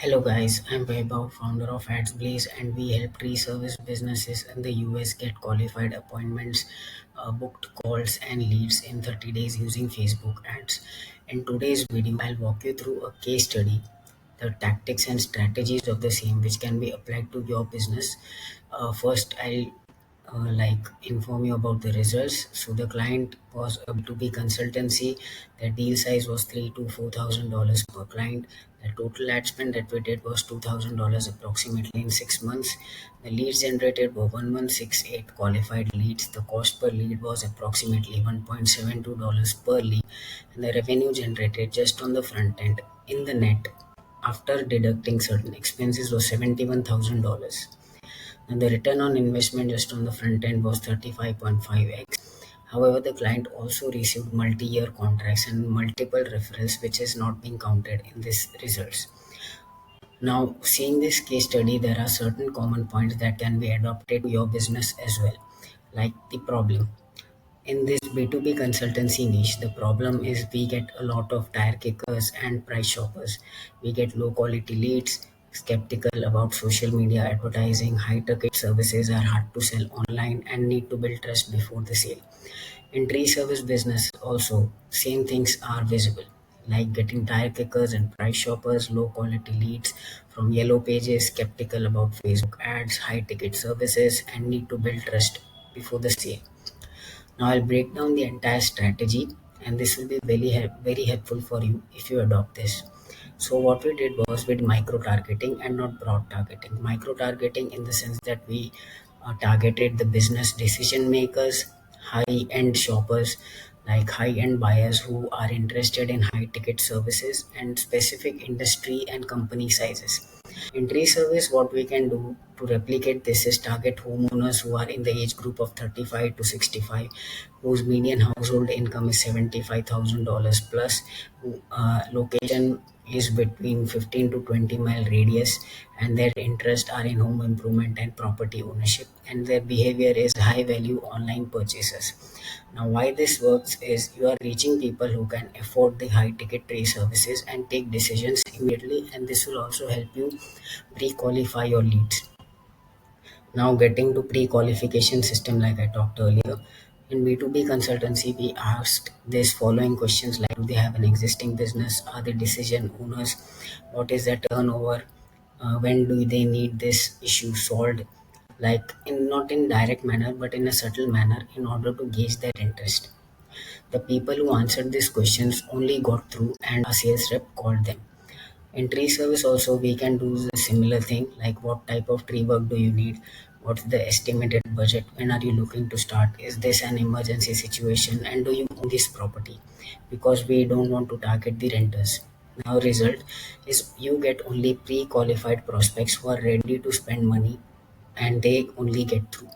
Hello guys, I'm Vaibhav, founder of AdsBlaze, and we help pre-service businesses in the US get qualified appointments, booked calls, and leads in 30 days using Facebook ads. In today's video, I'll walk you through a case study, the tactics and strategies of the same, which can be applied to your business. First, I'll inform you about the results. So the client was a B2B consultancy. The deal size was three to $4,000 per client. The total ad spend that we did was $2,000 approximately in 6 months. The leads generated were 1168 qualified leads. The cost per lead was approximately $1.72 per lead, and the revenue generated just on the front end in the net after deducting certain expenses was $71,000, and the return on investment just on the front end was 35.5x. However, the client also received multi-year contracts and multiple referrals, which is not being counted in this results. Now, seeing this case study, there are certain common points that can be adopted to your business as well, like the problem. In this B2B consultancy niche, the problem is we get a lot of tire kickers and price shoppers. We get low quality leads, skeptical about social media advertising, high ticket services are hard to sell online and need to build trust before the sale. In tree service business also, same things are visible, like getting tire kickers and price shoppers, low quality leads from yellow pages, skeptical about Facebook ads, high ticket services, and need to build trust before the sale. Now I'll break down the entire strategy, and this will be very helpful for you if you adopt this. So what we did was with micro targeting and not broad targeting. Micro targeting in the sense that we targeted the business decision makers, high end shoppers, like high end buyers who are interested in high ticket services and specific industry and company sizes. In tree service, what we can do to replicate this is target homeowners who are in the age group of 35 to 65, whose median household income is $75,000 plus, who, location is between 15 to 20-mile radius, and their interests are in home improvement and property ownership, and their behavior is high value online purchases. Now, why this works is you are reaching people who can afford the high ticket trade services and take decisions immediately, and this will also help you pre qualify your leads. Now, getting to pre qualification system, like I talked earlier, in B2B consultancy, we asked this following questions like: do they have an existing business? Are they decision owners? What is their turnover? When do they need this issue solved? Like in not in direct manner but in a subtle manner in order to gauge their interest. The people who answered these questions only got through and a sales rep called them. In tree service also we can do the similar thing, like what type of tree work do you need, what's the estimated budget, when are you looking to start, is this an emergency situation, and do you own this property, because we don't want to target the renters. Now result is you get only pre-qualified prospects who are ready to spend money, and they only get through.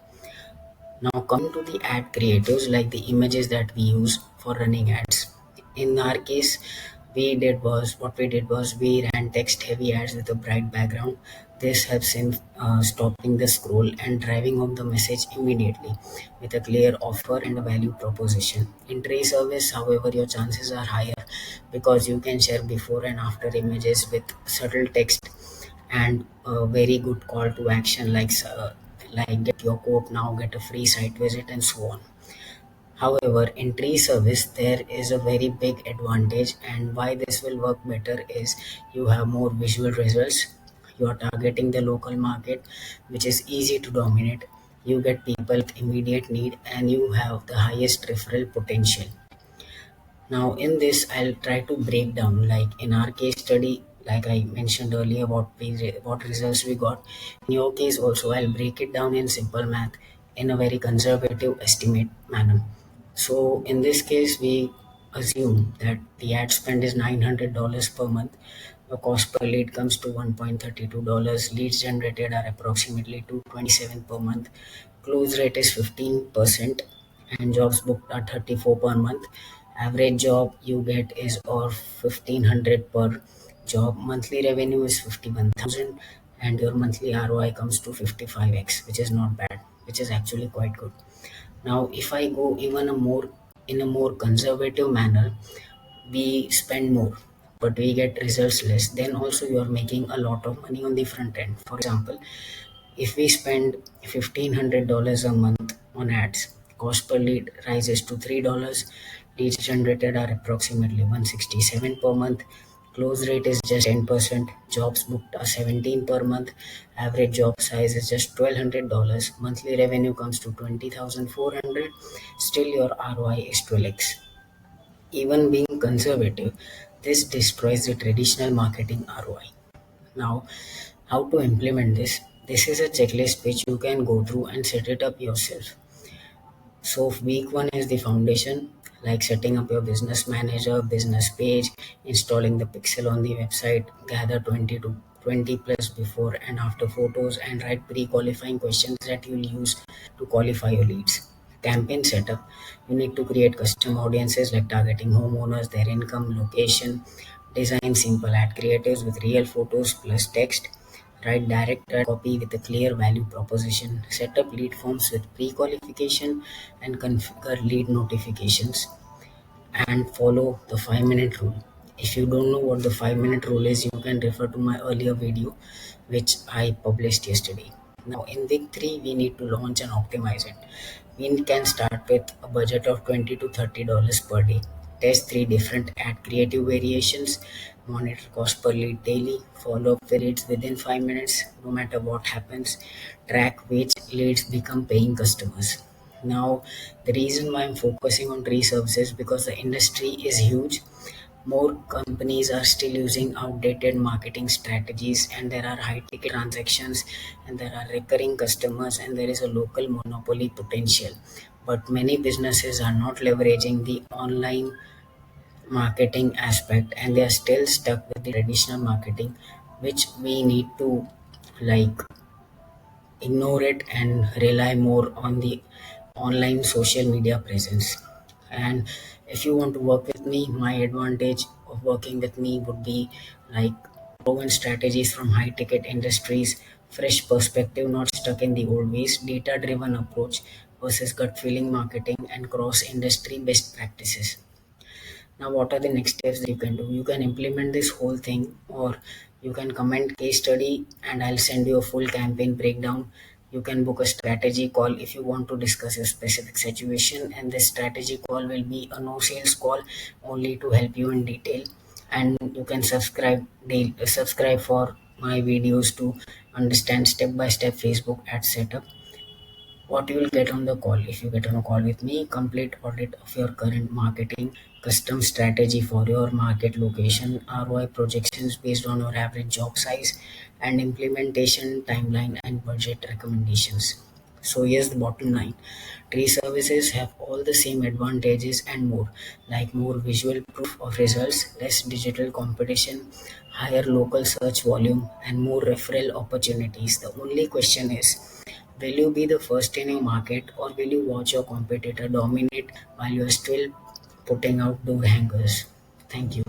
Now coming to the ad creatives, like the images that we use for running ads. In our case, we ran text heavy ads with a bright background. This helps in stopping the scroll and driving home the message immediately with a clear offer and a value proposition. In tray service, however, your chances are higher because you can share before and after images with subtle text and a very good call to action, like get your quote now, get a free site visit, and so on. However, in tree service, there is a very big advantage, and why this will work better is you have more visual results. You are targeting the local market, which is easy to dominate. You get people with immediate need, and you have the highest referral potential. Now, in this, I'll try to break down, like in our case study, like I mentioned earlier, what results we got. In your case, also, I'll break it down in simple math in a very conservative estimate manner. So, in this case, we assume that the ad spend is $900 per month. The cost per lead comes to $1.32. Leads generated are approximately 227 per month. Close rate is 15%, and jobs booked are 34 per month. Average job you get is or 1500 per job. Monthly revenue is 51,000, and your monthly ROI comes to 55x, which is not bad, which is actually quite good. Now, if I go even a more in a more conservative manner, we spend more. but we get results less, then also you are making a lot of money on the front end. For example, if we spend $1,500 a month on ads, cost per lead rises to $3. Leads generated are approximately 167 per month. Close rate is just 10%. Jobs booked are 17 per month. Average job size is just $1,200. Monthly revenue comes to 20,400. Still, your ROI is 12x. Even being conservative, this destroys the traditional marketing ROI. Now, how to implement this? This is a checklist which you can go through and set it up yourself. So, week one is the foundation, like setting up your business manager, business page, installing the pixel on the website, gather 20 plus before and after photos, and write pre qualifying questions that you'll use to qualify your leads. Campaign setup, you need to create custom audiences like targeting homeowners, their income, location, design simple ad creatives with real photos plus text. Write direct ad copy with a clear value proposition. Set up lead forms with pre-qualification and configure lead notifications. And follow the 5-minute rule. If you don't know what the 5-minute rule is, you can refer to my earlier video which I published yesterday. Now in week 3 we need to launch and optimize it. We can start with a budget of $20 to $30 per day. Test 3 different ad creative variations. Monitor cost per lead daily. Follow up with leads within 5 minutes no matter what happens. Track which leads become paying customers. Now, the reason why I'm focusing on tree services because the industry is huge. More companies are still using outdated marketing strategies, and there are high ticket transactions, and there are recurring customers, and there is a local monopoly potential. But many businesses are not leveraging the online marketing aspect, and they are still stuck with the traditional marketing, which we need to like ignore it and rely more on the online social media presence. And if you want to work with me, my advantage of working with me would be like proven strategies from high ticket industries, fresh perspective, not stuck in the old ways, data driven approach versus gut feeling marketing, and cross industry best practices. Now, what are the next steps that you can do? You can implement this whole thing, or you can comment case study, and I'll send you a full campaign breakdown. You can book a strategy call if you want to discuss your specific situation, and this strategy call will be a no sales call only to help you in detail. And you can subscribe for my videos to understand step by step Facebook ad setup. What you will get on the call: if you get on a call with me, complete audit of your current marketing, custom strategy for your market location, ROI projections based on your average job size, and implementation timeline and budget recommendations. So here's the bottom line: tree services have all the same advantages and more, like more visual proof of results, less digital competition, higher local search volume, and more referral opportunities. The only question is, will you be the first in your market, or will you watch your competitor dominate while you are still putting out door hangers? Thank you.